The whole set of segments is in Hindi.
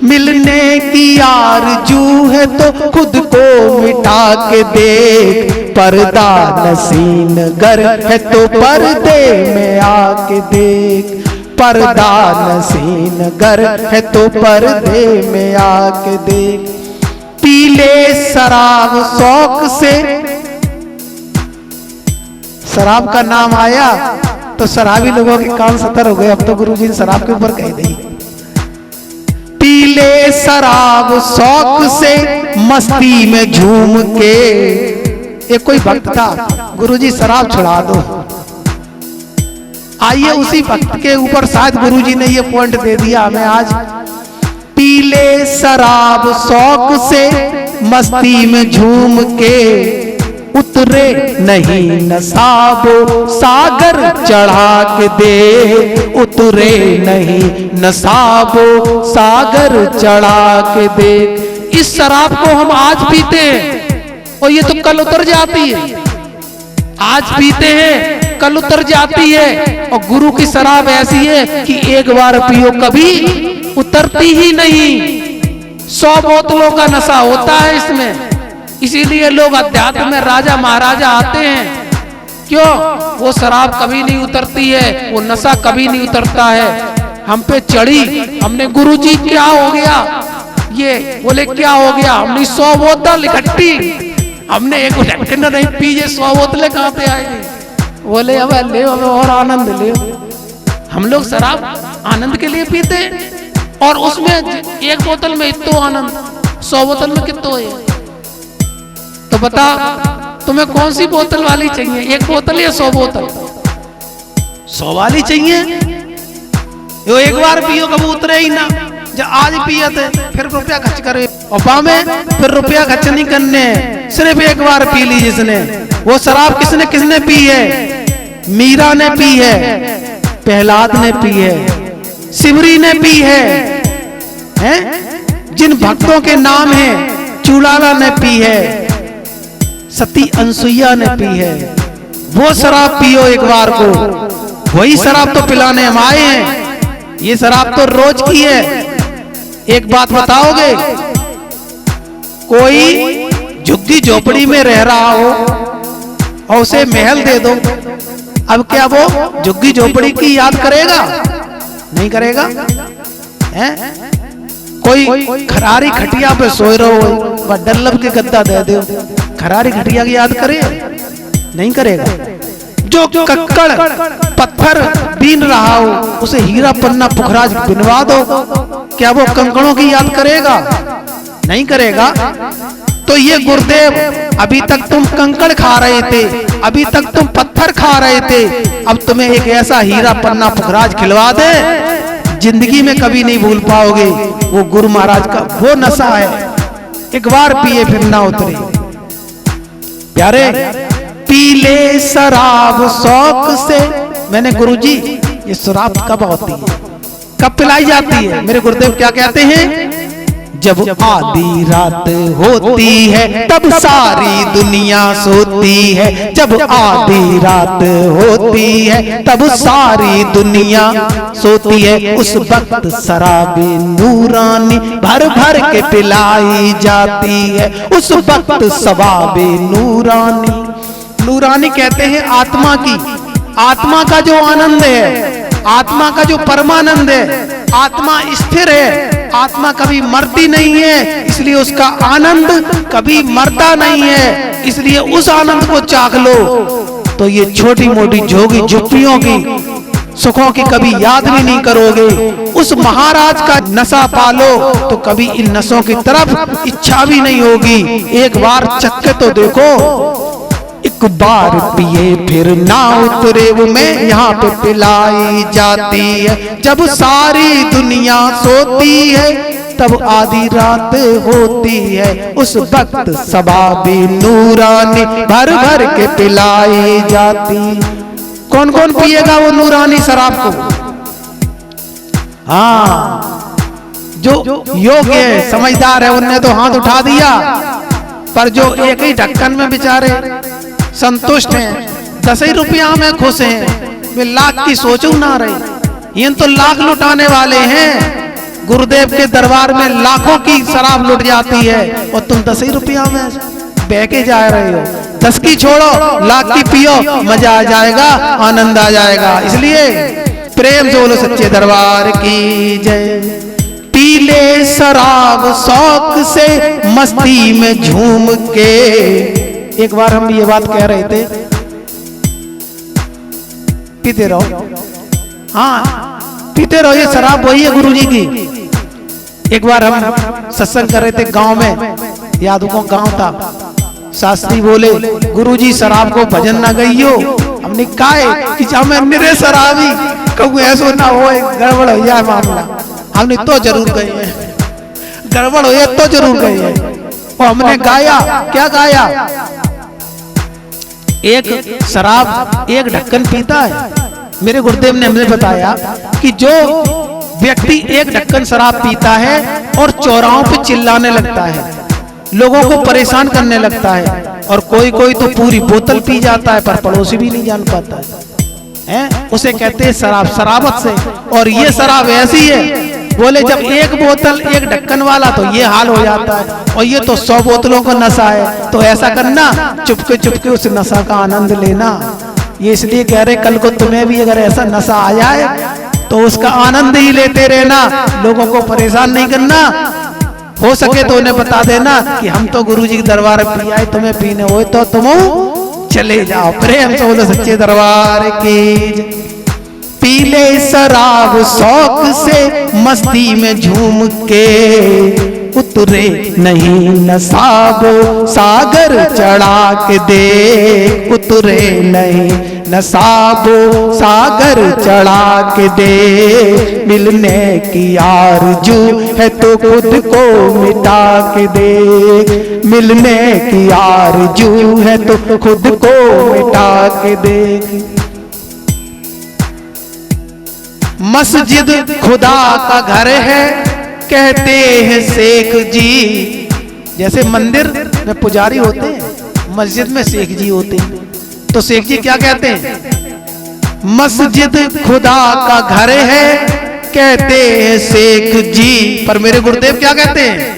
मिलने की आरज़ू है तो खुद को मिटा के देख, पर्दा नसीन गर है तो पर्दे में आके देख, पर्दा नसीन गर है तो पर्दे में आके देख। पीले शराब शौक से, शराब का नाम आया तो शराबी लोगों के कान सतर हो गए। अब तो गुरुजी ने शराब के ऊपर कह दी। पीले शराब शौक से मस्ती में झूम के, एक कोई भक्त था, गुरुजी शराब छुड़ा दो। आइए उसी भक्त के ऊपर शायद गुरुजी ने ये पॉइंट दे दिया हमें आज। पीले शराब शौक से मस्ती में झूम के, उतरे नहीं नसाबो सागर चढ़ा के दे, उतरे नहीं नसाबो सागर चढ़ा के दे। इस शराब को हम आज पीते हैं और ये तो कल उतर जाती है। आज पीते हैं कल उतर जाती है। और गुरु की शराब ऐसी है कि एक बार पियो कभी उतरती ही नहीं। 100 बोतलों का नशा होता है इसमें। इसीलिए लोग अध्यात्म में राजा महाराजा आते हैं। क्यों? वो शराब कभी नहीं उतरती है, वो नशा कभी नहीं उतरता है। हम पे चढ़ी, हमने गुरुजी क्या हो गया, ये बोले क्या हो गया, हमने 100 बोतल इकट्ठी, हमने एक ढक्कन नहीं पी, ये 100 बोतलें कहाँ पे आएगी। बोले अब ले और आनंद ले। हम लोग शराब आनंद के लिए पीते हैं और उसमें एक बोतल में इतना आनंद, 100 बोतल में कितना है। तो बता तुम्हें कौन सी बोतल वाली चाहिए, एक बोतल या 100 बोतल? 100 वाली चाहिए। यो एक बार पियो कभी उतरे ही ना। जब आज पिए थे फिर रुपया खर्च करे और में फिर रुपया खर्च नहीं करने, सिर्फ एक बार पी ली जिसने। वो शराब किसने किसने पी है? मीरा ने पी है, प्रहलाद ने पी है, सिमरी ने पी है, हैं? जिन भक्तों के नाम है, चूड़ाला ने पी है, सती अनसुईया ने पी है। वो शराब पियो एक बार को। वही शराब तो पिलाने हम आए हैं। ये शराब तो रोज की है। एक बात बताओगे, कोई झुग्गी झोपड़ी में रह रहा हो और उसे महल दे दो, अब क्या वो झुग्गी झोपड़ी की याद करेगा? नहीं करेगा। हैं? कोई खरारी खटिया पे सोए रहो, डल्लब के गद्दा दे दो, खरारी खटिया की याद करे? नहीं करेगा। जो कक्कड़ पत्थर बीन रहा हो उसे हीरा पन्ना पुखराज बिनवा दो, क्या वो कंकड़ों की याद करेगा? नहीं करेगा। तो ये गुरुदेव, अभी तक तुम कंकड़ खा रहे थे, अभी तक तुम पत्थर खा रहे थे, अब तुम्हें एक ऐसा हीरा पन्ना पुखराज खिलवा दे, जिंदगी में कभी नहीं भूल पाओगे। वो गुरु महाराज का वो नशा है, एक बार पिए फिर ना उतरे। प्यारे, पीले शराब शौक से, मैंने गुरुजी ये शराब कब होती है, कब पिलाई जाती है? मेरे गुरुदेव क्या कहते हैं? जब आधी रात होती है तब सारी दुनिया सोती है, जब आधी रात होती है तब सारी दुनिया सोती है, उस वक्त शराबे नूरानी भर भर के पिलाई जाती है, उस वक्त शराबे नूरानी। नूरानी कहते हैं आत्मा की, आत्मा का जो आनंद है, आत्मा का जो परमानंद है, आत्मा स्थिर है, आत्मा कभी मरती नहीं है, इसलिए उसका आनंद कभी मरता नहीं है, इसलिए उस आनंद को चाख लो तो ये छोटी मोटी झोगी झुप्पियों की सुखों की कभी याद भी नहीं करोगे। उस महाराज का नशा पालो तो कभी इन नशों की तरफ इच्छा भी नहीं होगी। एक बार चक्के तो देखो, एक बार पिए फिर ना उतरे वो में यहाँ पे पिलाई जाती है, जब सारी दुनिया सोती है तब आधी रात होती है, उस वक्त शराबे नूरानी भर भर के पिलाई जाती। कौन कौन पिएगा वो नूरानी शराब को? हाँ, जो योग्य है, समझदार है, उनने तो हाथ उठा दिया, पर जो एक ही ढक्कन में बेचारे संतुष्ट हैं, 10 ही रुपया में खुश हैं, वे लाख की सोचू ना रहे। ये तो लाख लुटाने वाले हैं, गुरुदेव के दरबार में लाखों की शराब लुट जाती है और तुम 10 ही रुपया में बह के जा रहे हो। 10 की छोड़ो, लाख की पियो, मजा आ जाएगा, आनंद आ जाएगा। इसलिए प्रेम से बोलो सच्चे दरबार की जय। पीले शराब शौक से मस्ती में झूम के। एक बार हम ये बात कह रहे थे, पीते रहो, हाँ पीते रहो, ये शराब वही है गुरुजी की। एक बार हम सत्संग कर रहे थे गांव में, याद को गांव था, शास्त्री बोले गुरुजी शराब को भजन ना गईयो। हमने कहा कि हमें निरे शराबी कहूँ ऐसा ना हो, गड़बड़ हो जाए मामला। हमने तो जरूर गए हैं, गड़बड़ हो जाए तो जरूर गए हैं। और हमने गाया, क्या गाया? एक शराब एक ढक्कन पीता है। मेरे गुरुदेव ने हमें बताया कि जो व्यक्ति एक ढक्कन शराब पीता है और चौराहों पे चिल्लाने लगता है, लोगों को परेशान करने लगता है, और कोई कोई तो पूरी बोतल पी जाता है पर पड़ोसी भी नहीं जान पाता है, उसे कहते हैं शराब, शराबत से। और ये शराब ऐसी है, बोले जब एक बोतल एक ढक्कन वाला तो ये हाल हो जाता है, और ये तो 100 बोतलों का नशा है। तो ऐसा करना, चुपके चुपके उस नशा का आनंद लेना। ये इसलिए कह रहे कल को तुम्हें भी अगर ऐसा नशा आ जाए तो उसका आनंद ही लेते रहना, लोगों को परेशान नहीं करना। हो सके तो उन्हें बता देना कि हम तो गुरुजी के दरबार पे आए, तुम्हें पीने हो तो तुम चले जाओ। प्रेम से बोलो सच्चे दरबार की। पीले शराब शौक से मस्ती में झूम के, उतरे नहीं नसाबो सागर चढ़ा के दे। उतरे नहीं नसाबो सागर चढ़ा के दे। मिलने की आरज़ू है तो खुद को मिटा के दे। मिलने की आरज़ू है तो खुद को मिटा के दे। मस्जिद खुदा का घर है कहते हैं शेख जी। जैसे मंदिर में पुजारी होते हैं, मस्जिद में शेख जी होते हैं। तो शेख जी क्या कहते हैं? मस्जिद खुदा का घर है कहते हैं शेख जी। पर मेरे गुरुदेव क्या कहते हैं?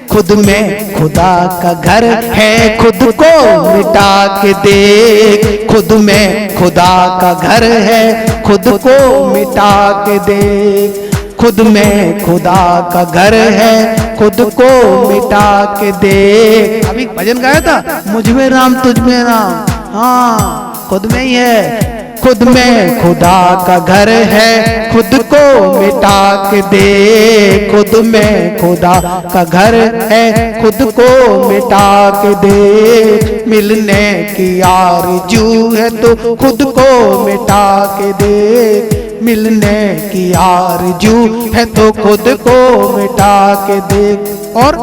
खुद में खुदा का घर है खुद को मिटा के देख। खुद में खुदा का घर है खुद को मिटा के देख। खुद में खुदा का घर है खुद को मिटा के देख। अभी भजन गाया था, मुझ में राम तुझ में राम। हाँ, खुद में ही है। खुद में खुदा का घर है खुद को मिटा के दे। खुद में खुदा का घर है खुद को मिटा के दे। मिलने की आरज़ू है तो खुद को मिटा के दे। मिलने की आरज़ू है तो खुद को मिटा के दे। और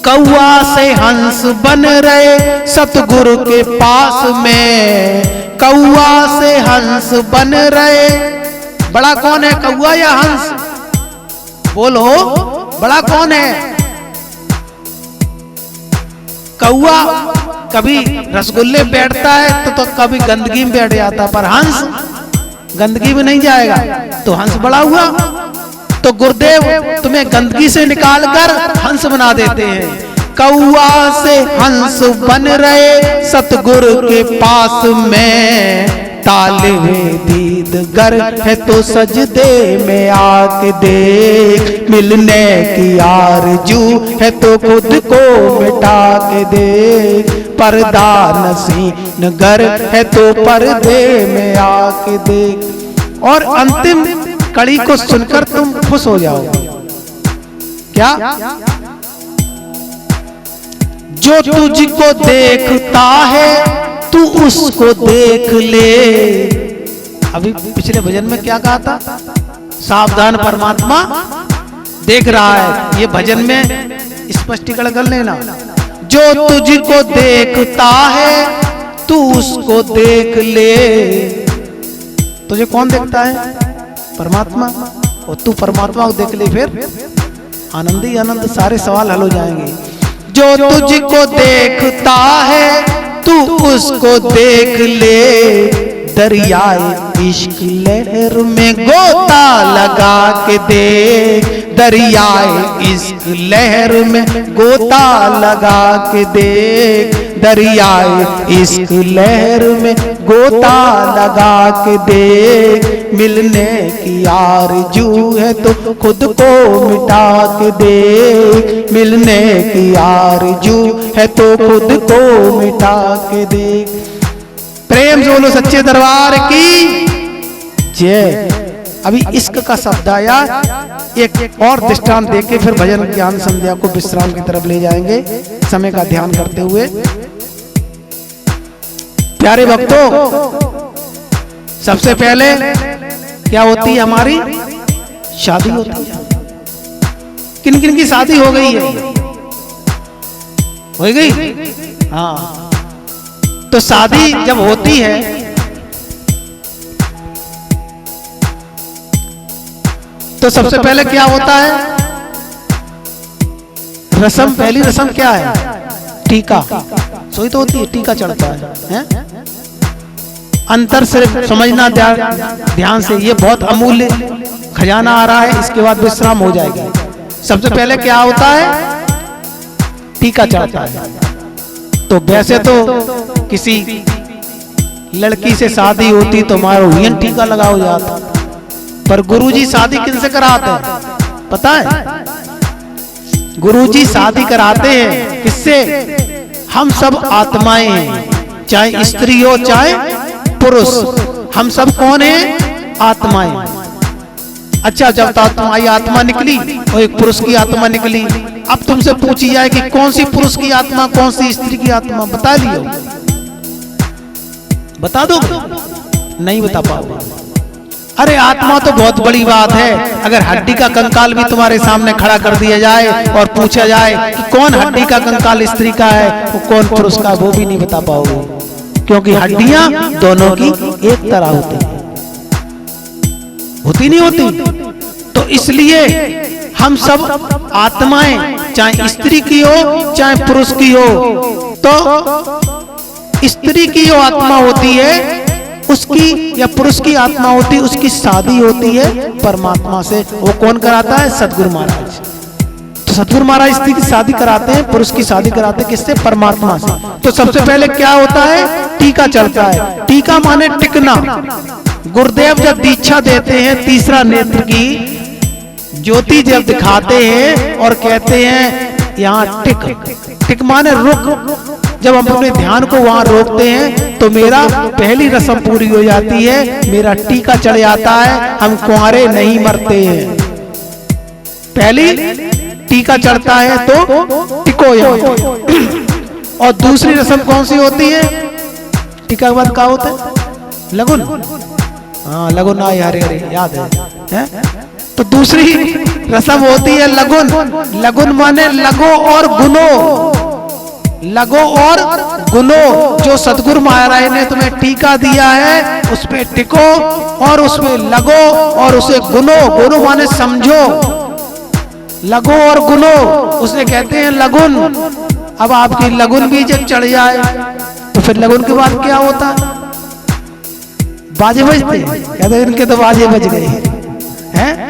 कौआ से हंस बन रहे सतगुरु के पास में। कौआ से हंस बन रहे। बड़ा कौन है, कौआ या हंस? बोलो, बड़ा कौन है? कौआ कभी रसगुल्ले बैठता है तो कभी गंदगी में बैठ जाता, पर हंस गंदगी में नहीं जाएगा, तो हंस बड़ा हुआ। तो गुरुदेव तुम्हें गंदगी से निकालकर हंस बना देते हैं। कौआ से हंस बन रहे सतगुरु के पास में। तालिबे दीदगर है तो सजदे में आके देख। मिलने की आरज़ू है तो खुद को मिटा के देख। पर्दा नसी नगर है तो पर्दे में आके देख। और अंतिम कड़ी को सुनकर तुम खुश हो जाओगे। क्या? जो तुझको देखता है तू उसको देख ले। अभी पिछले भजन में क्या कहा था? सावधान परमात्मा देख रहा है। ये भजन में स्पष्टीकरण कर लेना। जो तुझको देखता है तू उसको देख ले। तुझे कौन देखता है? परमात्मा। और तू परमात्मा को देख ले, फिर आनंद ही आनंद, सारे सवाल हल हो जाएंगे। जो तुझको देखता है तू उसको देख ले। दरियाए इश्क लहर में गोता लगा के देख, दरियाए इश्क लहर में गोता लगा के देख, दरियाए इश्क लहर में गोता लगा के देख, मिलने की आरज़ू है तो खुद को मिटा के देख, मिलने की आरज़ू है तो खुद को मिटा के देख। प्रेम बोलो सच्चे दरबार की जय। अभी इश्क का शब्द आया, एक और दृष्टांत देके फिर भजन ज्ञान संध्या को विश्राम की तरफ ले जाएंगे, समय का ध्यान करते हुए। प्यारे भक्तों, सबसे पहले क्या होती है हमारी शादी होती है। किन किन की शादी हो गई है? हो गई? हाँ। तो शादी जब होती है तो सबसे पहले क्या होता है? रस्म, पहली रस्म क्या है? टीका। सोई तो होती है, टीका चढ़ता है? अंतर से समझना ध्यान से, ये बहुत अमूल्य खजाना आ रहा है, इसके बाद विश्राम हो जाएगा। सबसे पहले क्या होता है? टीका चढ़ता है। तो वैसे तो किसी लड़की से शादी होती तो हमारा हुयन टीका लगा हो जाता, पर गुरुजी शादी किनसे कराते हैं पता है? गुरुजी शादी कराते हैं किससे? हम सब आत्माएं हैं, चाहे स्त्री हो चाहे पुरुष, हम सब कौन है? आत्माएं। अच्छा, जब तुम्हारी आत्मा निकली और एक पुरुष की आत्मा निकली, अब तुमसे पूछी जाए कि कौन सी पुरुष की आत्मा कौन सी स्त्री की आत्मा, बता लियो? बता दो? नहीं बता पाओगे। अरे आत्मा तो बहुत बड़ी बात है। अगर हड्डी का कंकाल भी तुम्हारे सामने खड़ा कर दिया जाए और पूछा जाए कि कौन हड्डी का कंकाल स्त्री का है, वो कौन पुरुष का, वो भी नहीं बता पाओगे, क्योंकि हड्डियां दोनों की एक तरह होती है, होती नहीं होती? तो इसलिए हम सब आत्माएं, चाहे स्त्री की हो चाहे पुरुष की हो, तो स्त्री की जो आत्मा होती है उसकी, या पुरुष की आत्मा होती है, उसकी शादी होती है परमात्मा से। वो कौन कराता है? सतगुरु महाराज। तो सतगुरु महाराज स्त्री की शादी कराते हैं, पुरुष की शादी कराते हैं किससे? परमात्मा से। तो सबसे पहले क्या होता है? टीका चढ़ता है। टीका माने टिकना। गुरुदेव जब दीक्षा देते हैं, तीसरा नेत्र की ज्योति जब दिखाते हैं और कहते हैं यहाँ टिक, टिक माने रुक। जब हम अपने ध्यान को वहां रोकते हैं तो मेरा पहली रस्म पूरी हो जाती है, मेरा टीका चढ़ जाता है, हम कुंवारे नहीं मरते हैं। पहली टीका चढ़ता है तो टिको यहाँ। और दूसरी रस्म कौन सी होती है? टीका के बाद क्या होता है? लगुन। हाँ, लगुन आई, हरे हरे याद है? तो दूसरी रस्म होती है लगुन। लगुन माने लगो और गुनो, लगो और गुनो। जो सतगुरु महाराज ने तुम्हें टीका दिया है उस पे टिको और उसमें लगो और उसे गुनो। गुनो माने समझो, लगो और गुनो, उसे कहते हैं लगुन। अब आपकी लगुन भी जब चढ़ जाए तो फिर लगुन के बाद क्या होता है? बाजे बजते हैं, कहते हैं इनके तो बाजे बज गए हैं।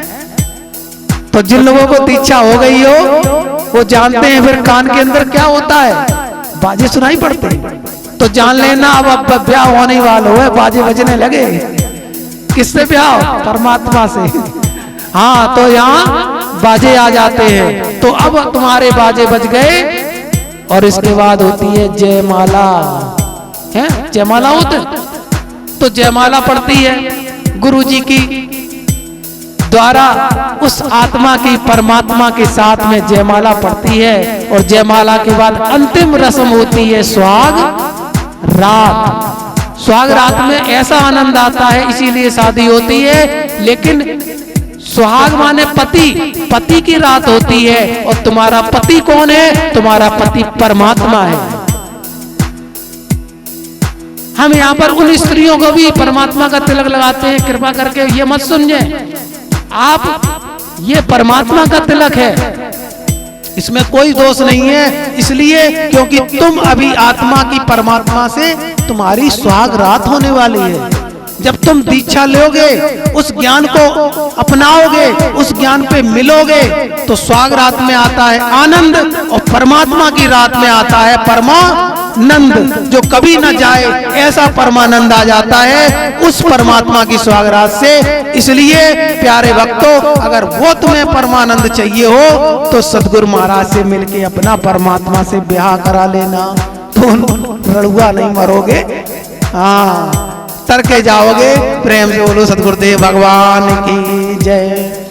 तो जिन लोगों को दीक्षा हो गई हो वो जानते हैं फिर कान के अंदर क्या होता है? बाजे सुनाई पड़ते हैं। तो जान लेना अब ब्याह होने वाला है, बाजे बजने लगे। किससे ब्याह? परमात्मा से। हाँ, तो यहाँ बाजे आ जाते हैं। तो अब तुम्हारे बाजे बज गए और इसके बाद होती है जयमाला। है जयमाला होते, तो जयमाला पड़ती है गुरुजी की द्वारा, उस आत्मा की परमात्मा के साथ में जयमाला पड़ती है। और जयमाला के बाद अंतिम रस्म होती है सुहाग रात। सुहाग रात में ऐसा आनंद आता है, इसीलिए शादी होती है। लेकिन सुहाग माने पति, पति की रात होती है। और तुम्हारा पति कौन है? तुम्हारा पति परमात्मा है। हम यहाँ पर उन स्त्रियों को भी परमात्मा का तिलक लगाते हैं। कृपा करके ये मत समझे आप, ये परमात्मा का तिलक है, इसमें कोई दोष नहीं है। इसलिए क्योंकि तुम अभी आत्मा की परमात्मा से तुम्हारी सुहाग रात होने वाली है। जब तुम दीक्षा लोगे, उस ज्ञान को अपनाओगे, उस ज्ञान पे मिलोगे, तो स्वर्ग रात में आता है आनंद और परमात्मा की रात में आता है परमानंद, जो कभी न जाए ऐसा परमानंद आ जाता है उस परमात्मा की स्वर्ग रात से। इसलिए प्यारे भक्तों, अगर वो तुम्हें परमानंद चाहिए हो तो सतगुरु महाराज से मिलके अपना परमात्मा से ब्याह करा लेना, तो रड़ुआ नहीं मरोगे, हाँ तर के जाओगे। प्रेम से बोलो सतगुरुदेव भगवान की जय।